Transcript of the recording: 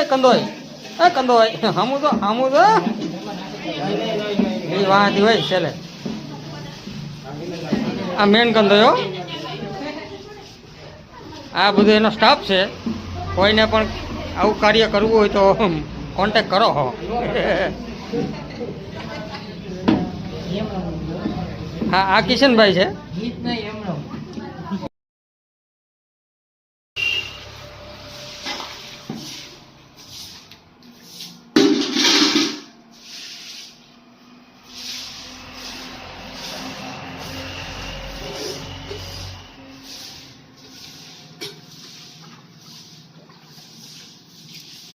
કંદોય હમું તો એ વાંથી હોય છેલ્લે આ મેન કંદોય આ બધું એનો સ્ટાફ છે કોઈને પણ આવું કાર્ય કરવું હોય તો કોન્ટેક કરો હો હા આ કિશનભાઈ છે